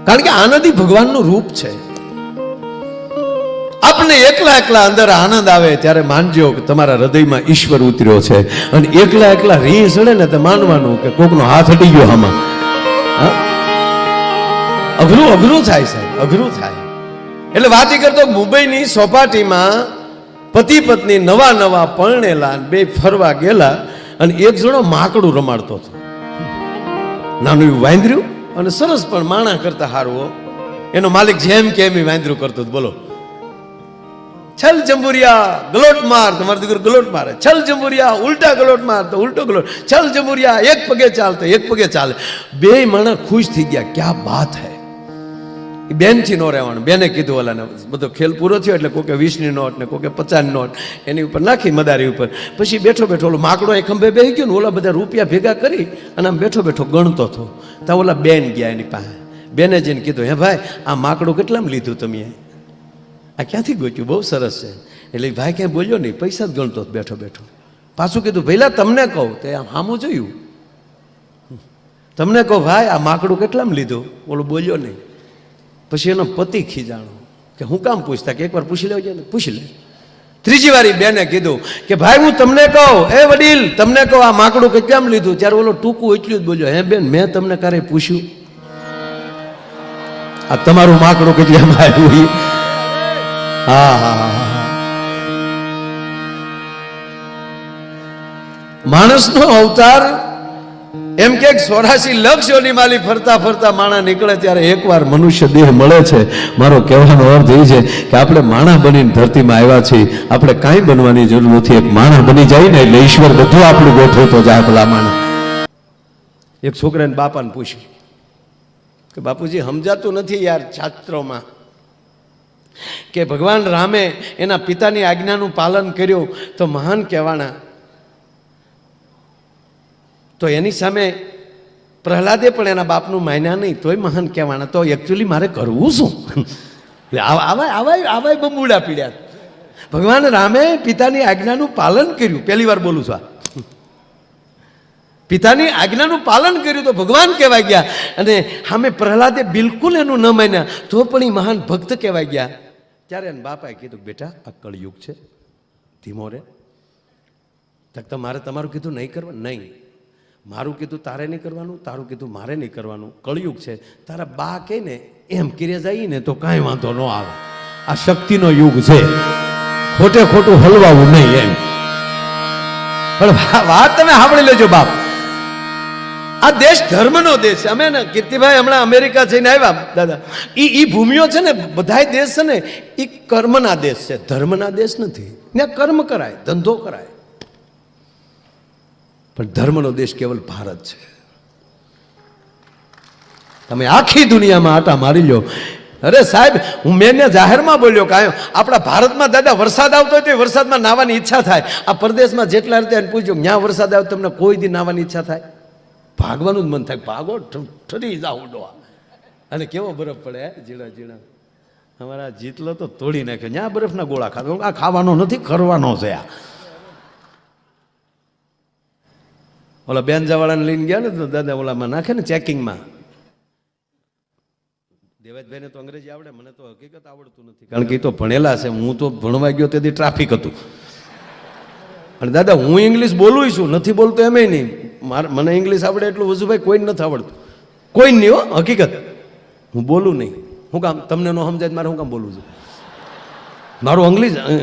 કારણ કે આનંદ ઈ ભગવાનનું રૂપ છે. આપને એકલા એકલા અંદર આનંદ આવે ત્યારે માનજો કે તમારા હૃદયમાં ઈશ્વર ઉતર્યો છે. અને એકલા એકલા રી સડે ને તો માનવાનું કે કોકનો હાથ હટી ગયો આમાં. અઘરું અઘરું થાય સાહેબ, અઘરું થાય. એટલે વાત કરતો મુંબઈની સોપાટીમાં પતિ પત્ની નવા નવા પરણેલા બે ફરવા ગયેલા અને એક જણો માકડું રમાડતો હતો. નાનું એવું વાંદર્યું અને સરસ પણ માણા કરતા હારવો. એનો માલિક જેમ કે એમ વાંદરું કરતો હતો. બોલો, છલ જંબુરિયા ગલોટ માર, તમારો દીકરો ગલોટ મારે. છલ જંબુરિયા ઉલટા ગલોટ માર તો ઉલટો ગલોટ. છલ જંબુરિયા એક પગે ચાલતો એક પગે ચાલે. બે માણસ ખુશ થઈ ગયા. ક્યાં બાત હૈ. બેન થી નો રહેવાનું. બેને કીધું ઓલાને, બધો ખેલ પૂરો થયો એટલે કોકે 20ની નોટ ને કોકે 50ની નોટ એની ઉપર નાખી મદારી ઉપર. પછી બેઠો બેઠો ઓલો માકડો એ ખંભે બેસી ગયો ને ઓલા બધા રૂપિયા ભેગા કરી અને આમ બેઠો બેઠો ગણતો હતો. તો ઓલા બેન ગયા એની પાસે. બેને જઈને કીધું, હે ભાઈ આ માકડું કેટલામાં લીધું તમે? આ ક્યાંથી ગોચ્યું? બહુ સરસ છે. એટલે ભાઈ ક્યાંય બોલ્યો નહીં, પૈસા જ ગણતો બેઠો બેઠો. પાછું કીધું, ભઈલા તમને કહું. તે આમ સામું જોયું. તમને કહું ભાઈ આ માકડું કેટલામાં લીધું? ઓલો બોલ્યો નહીં. પછી એનો પતિ ખીજાણો કે હું કામ પૂછતા, કે એકવાર પૂછી લેજો ને. પૂછી લે. ત્રીજી વારી બેને કીધું કે ભાઈ હું તમને કહું, એ વડીલ તમને કહું આ માકડું કેટલામાં લીધું? ત્યારે ઓલો ટૂંકું એટલું જ બોલ્યો, હે બેન મેં તમને ક્યારે પૂછ્યું? આ તમારું માકડું કેટલામાં આવ્યું? હા હા હા. માણસનો અવતાર એમ કે 84 લક્ષ યોની માલી ફરતા ફરતા માણા નીકળે ત્યારે એકવાર મનુષ્ય દેહ મળે છે. મારો કહેવાનો અર્થ એ છે કે આપણે માણા બનીને ધરતીમાં આવ્યા છીએ. આપણે કાંઈ બનવાની જરૂર નથી. એક માણા બની જાય ને એટલે ઈશ્વર બધું આપણું ગોઠવતો જાય. ભલા માણા. એક છોકરાને બાપાને પૂછ્યું કે બાપુજી સમજાતું નથી યાર શાસ્ત્રોમાં કે ભગવાન રામે એના પિતાની આજ્ઞાનું પાલન કર્યું તો મહાન કહેવાના, તો એની સામે પ્રહલાદે પણ એના બાપનું માન્યા નહીં તોય મહાન કહેવાના. તો એકચ્યુઅલી મારે કરવું શું? આવા બબુડા પીડ્યા. ભગવાન રામે પિતાની આજ્ઞાનું પાલન કર્યું. પહેલી વાર બોલું છું. પિતાની આજ્ઞાનું પાલન કર્યું તો ભગવાન કહેવાય ગયા. અને સામે પ્રહલાદે બિલકુલ એનું ન માન્યા તો પણ એ મહાન ભક્ત કહેવાય ગયા. ત્યારે એને બાપાએ કીધું, બેટા આ કળયુગ છે, ધીમો રે. મારે તમારું કીધું નહીં કરવાનું? નહીં. મારું કીધું તારે નહીં કરવાનું, તારું કીધું મારે નહીં કરવાનું. કળયુગ છે. તારા બા કહે ને એમ કરે જાય ને તો કાંઈ વાંધો ન આવે. આ શક્તિનો યુગ છે, ખોટે ખોટું હલવાવું નહીં એમ. પણ વાત તમે સાંભળી લેજો બાપ, આ દેશ ધર્મનો દેશ છે. અમે ને કીર્તિભાઈ હમણાં અમેરિકા જઈને આવ્યા દાદા. ઈ ભૂમિઓ છે ને બધા દેશ છે ને એ કર્મના દેશ છે, ધર્મના દેશ નથી. ત્યાં કર્મ કરાય, ધંધો કરાય. પણ ધર્મનો દેશ કેવલ ભારત છે. તમે આખી દુનિયામાં આટા મારી લો. અરે સાહેબ મેં જાહેરમાં બોલ્યો કે આપણા ભારતમાં દાદા વરસાદ આવતો હોય તો વરસાદમાં નાહવાની ઈચ્છા થાય. આ પરદેશમાં જેટલા રીતે પૂછ્યો ત્યાં વરસાદ આવે તમને કોઈ દી નાહવાની ઈચ્છા થાય? ભાગવાનું જ મન થાય. ભાગો ઠરી જાવ ડોવા. અને કેવો બરફ પડે ઝીણા ઝીણા. અમારા જીતલો તો તોડી નાખ્યો. ત્યાં બરફના ગોળા ખાતો. આ ખાવાનો નથી, કરવાનો છે. આ ઓલા બેનજાવાળાને લઈને ગયા ને તો દાદા ઓલામાં નાખે ને ચેકિંગમાં. દેવાજભાઈને તો અંગ્રેજી આવડે, મને તો હકીકત આવડતું નથી. કારણ કે એ તો ભણેલા છે. હું તો ભણવા ગયો તેથી ટ્રાફિક હતું. અને દાદા હું ઇંગ્લિશ બોલું છું, નથી બોલતો એમ નહીં. મને ઇંગ્લિશ આવડે એટલું વજુભાઈ કોઈને નથી આવડતું. કોઈ નહીં હો, હકીકત. હું બોલું નહીં. હું કામ તમને ન સમજાય મારે હું કામ બોલું છું? મારું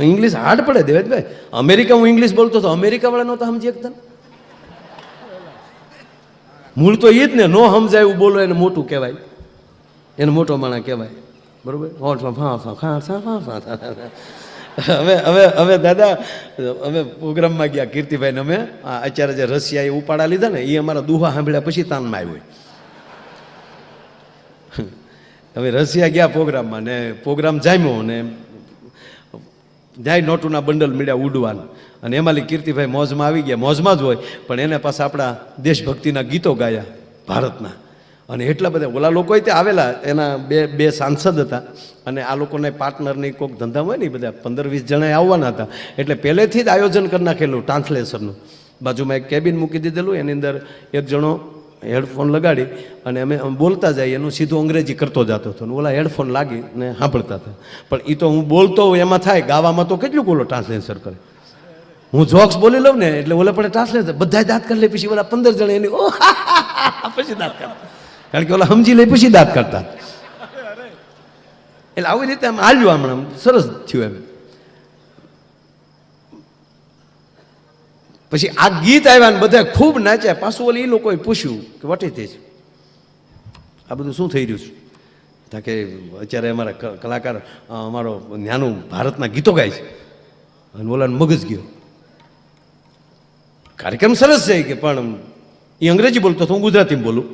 ઇંગ્લિશ હાર્ડ પડે દેવાજભાઈ. અમેરિકા હું ઇંગ્લિશ બોલતો હતો, અમેરિકા વાળા નહોતા સમજી શકતા. મૂળ તો એ જ ને, નો સમજાય એવું બોલો એને મોટું કહેવાય, એને મોટો માણા કહેવાય. બરોબર. હવે દાદા અમે પ્રોગ્રામમાં ગયા કીર્તિભાઈને. અમે અત્યારે જે રશિયા એ ઉપાડા લીધા ને એ અમારા દુહા સાંભળ્યા પછી તાનમાં આવ્યો. હવે રશિયા ગયા પ્રોગ્રામમાં ને પ્રોગ્રામ જામ્યો ને જાય નોટોના બંડલ મળ્યા ઉડવાનું. અને એમાં કીર્તિભાઈ મોજમાં આવી ગયા. મોજમાં જ હોય પણ એને પાસે આપણા દેશભક્તિના ગીતો ગાયા ભારતના. અને એટલા બધા ઓલા લોકો ત્યાં આવેલા, એના બે સાંસદ હતા. અને આ લોકોને પાર્ટનરની કોઈક ધંધા હોય ને બધા 15-20 જણા આવવાના હતા. એટલે પહેલેથી જ આયોજન કરી નાખેલું ટ્રાન્સલેશનનું. બાજુમાં એક કેબિન મૂકી દીધેલું, એની અંદર એક જણો હેડફોન લગાડી અને અમે બોલતા જઈએ, એનું સીધું અંગ્રેજી કરતો જતો હતો, ઓલા હેડફોન લાગી ને સાંભળતા હતા. પણ એ તો હું બોલતો એમાં થાય, ગાવામાં તો કેટલું બોલો ટ્રાન્સલેશન કરે. હું જોક્સ બોલી લઉં ને એટલે ઓલા પણ ટ્રાન્સલેશન બધા દાંત કરી લે, પછી ઓલા 15 જણા એની પછી દાંત કરતા, કારણ કે ઓલા સમજી લે પછી દાંત કરતા. એટલે આવી રીતે આમ હાલ્યું, હમણાં સરસ થયું એમ. પછી આ ગીત આવ્યા ને બધા ખૂબ નાચ્યા. પાછું ઓલી એ લોકોએ પૂછ્યું કે વોટ ઇઝ ધીસ, આ બધું શું થઈ રહ્યું છે? કારણ કે અત્યારે અમારા કલાકાર અમારો ન્યાનું ભારતના ગીતો ગાય છે અને ઓલાને મગજ ગયો. કાર્યક્રમ સરસ છે કે પણ એ અંગ્રેજી બોલતો તો હું ગુજરાતીમાં બોલું,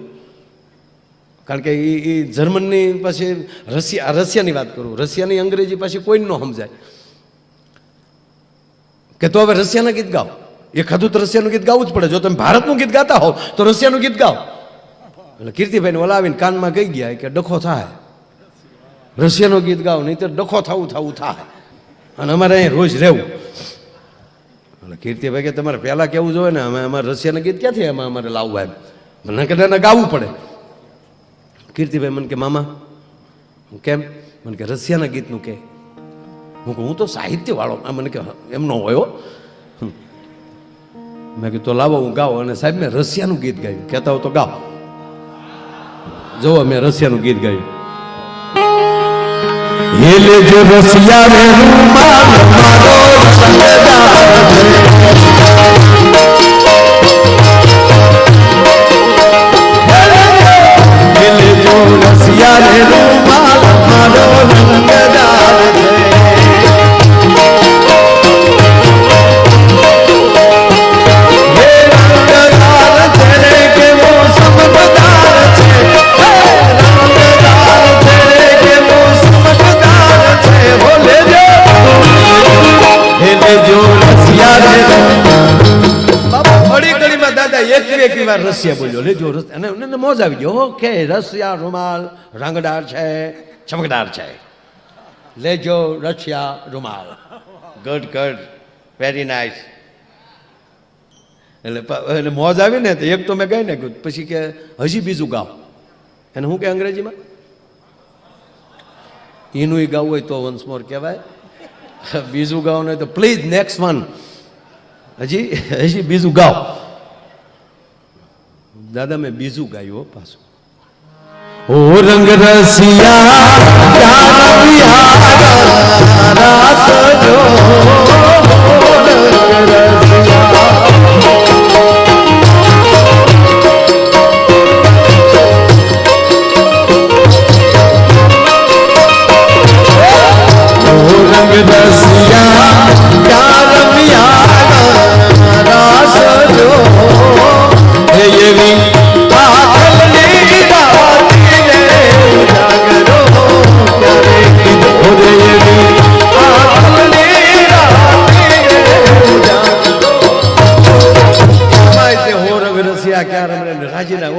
કારણ કે એ જર્મનની પાસે રશિયાની વાત કરું, રશિયાની અંગ્રેજી પાસે કોઈ ન સમજાય કે તો હવે રશિયાના ગીત ગાઓ. એ ખાધું તો રશિયાનું ગીત ગાવું જ પડે. જો તમે ભારતનું ગીત ગાતા હોવ તો રશિયાનું ગીત ગાઓ. એટલે કીર્તિભાઈને ઓલા આવીને કાનમાં કહી ગયા કે ડખો થાય, રશિયાનું ગીત ગાઓ, નહીં તો ડખો થવું થાય, અને અમારે અહીં રોજ રહેવું. એટલે કીર્તિભાઈ કે તમારે પહેલાં કેવું જોઈએ ને, અમારે રશિયાના ગીત ક્યાંથી એમાં અમારે લાવવા એમ, મને કદાચ ગાવું પડે. કીર્તિભાઈ મને કે મામા કેમ? મને કે રશિયાના ગીતનું કે. હું તો સાહિત્ય વાળો. મને કે એમ ન હોય. મેં કીધું તો લાવો હું ગાઉં. અને સાહેબ મેં રશિયાનું ગીત ગાયું. કહેતા હો તો ગાઓ. જો મેં રશિયાનું ગીત ગાયું. રશિયા બોલ્યો, લેજો. અને મોજ આવી ગયો. ઓકે, રશિયા રૂમાલ રંગદાર છે, ચમકદાર છે, લેજો રશિયા રૂમાલ. Good good, very nice. એટલે મોજ આવી ને તો એક તો મેં ગાઈ નાખ્યું. પછી કે હજી બીજું ગાઓ. એને શું કે અંગ્રેજીમાં? એનું ગાવું હોય તો વન્સ મોર કહેવાય, બીજું ગાવું નહીં તો પ્લીઝ નેક્સ્ટ વન. હજી બીજું ગાઓ. દાદા મેં બીજું ગાયું પાછું. ઓ રંગ રાજીના.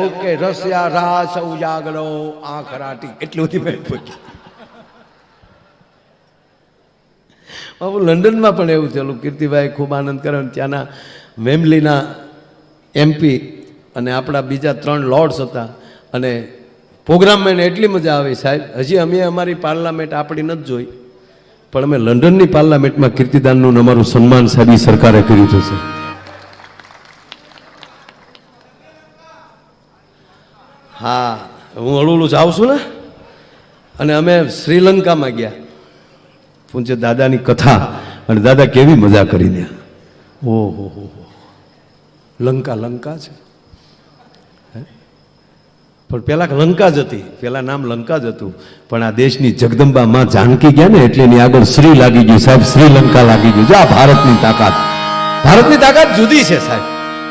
ઓકે, રશિયા રાસ ઉજાગરો આંખ રાટી, એટલું બધી મેં પૂછ્યું. બાબુ લંડનમાં પણ એવું થયેલું. કીર્તિભાઈ ખૂબ આનંદ કરે. ત્યાંના વેમ્બલીના MP અને આપણા બીજા 3 લોર્ડ્સ હતા. અને પ્રોગ્રામમાં એને એટલી મજા આવી સાહેબ. હજી અમે અમારી પાર્લામેન્ટ આપણી નથી જોઈ, પણ અમે લંડનની પાર્લામેન્ટમાં કીર્તિદાનનું અમારું સન્માન સાહેબ સરકારે કર્યું હતું. સર હા, હું હળું જાઉં છું ને. અને અમે શ્રીલંકામાં ગયા, પૂજ્ય દાદાની કથા. અને દાદા કેવી મજા કરી દે. ઓહો હો, લંકા છે. પણ પેલા લંકા જ હતી, પેલા નામ લંકા જ હતું. પણ આ દેશની જગદંબા માં જાનકી ગયા ને એટલે એની આગળ શ્રી લાગી ગયું સાહેબ, શ્રીલંકા લાગી ગયું. આ ભારતની તાકાત જુદી છે સાહેબ.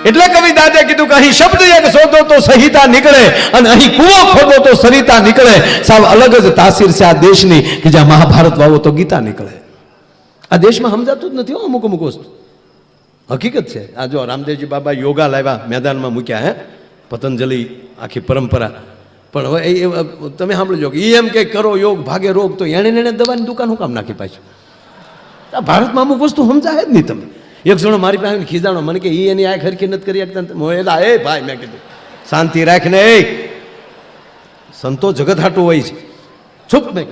એટલે કવિ દાદા કીધું કે અહીં શબ્દ એક શોધો તો સંહિતા નીકળે, અને અહીં કૂવો ખોદો તો સરિતા નીકળે. સાહેબ અલગ જ તાસીર છે આ દેશની કે જ્યાં મહાભારત વાવો તો ગીતા નીકળે. આ દેશમાં સમજાતું જ નથી અમુક વસ્તુ. હકીકત છે. આ જો રામદેવજી બાબા યોગા લાવ્યા, મેદાનમાં મૂક્યા, હે પતંજલિ આખી પરંપરા. પણ હવે તમે સાંભળજો કે એમ કે કરો યોગ ભાગે રોગ, તો એને દવાની દુકાન હું કામ નાખી પાછું? આ ભારતમાં અમુક વસ્તુ સમજાય જ નહીં. તમે એક જણો મારી પાસે ખીજાણો, મને કે એની આ ખરખી નથી કરી શકતા. એ ભાઈ મેં કીધું શાંતિ રાખને. એ સંતો જગત હાટું હોય છે. ચૂપ નહીં.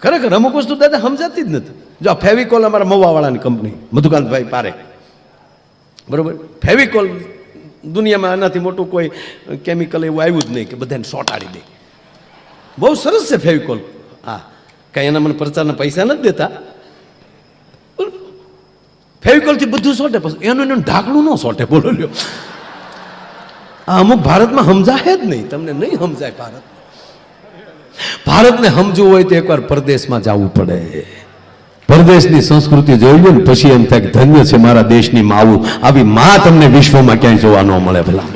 ખરેખર અમુક વસ્તુ દાદા સમજાતી જ નથી. જો આ ફેવિકોલ અમારા મવાવાળાની કંપની મધુકાંતભાઈ પારે, બરોબર, ફેવિકોલ દુનિયામાં આનાથી મોટું કોઈ કેમિકલ એવું આવ્યું જ નહીં કે બધાને સોટાડી દે. બહુ સરસ છે ફેવિકોલ. હા, કાંઈ એના મને પ્રચારના પૈસા નથી દેતા. ફેવિકોલથી બધું સોટે, પછી એનું ઢાંકણું ન સોટે. બોલો લ્યો, આ અમુક ભારતમાં સમજાય જ નહીં. તમને નહીં સમજાય. ભારતને સમજવું હોય તો એકવાર પરદેશમાં જવું પડે. પરદેશની સંસ્કૃતિ જોઈ ને પછી એમ થાય કે ધન્ય છે મારા દેશની માવું. આવી માં તમને વિશ્વમાં ક્યાંય જોવા ન મળે. ભલા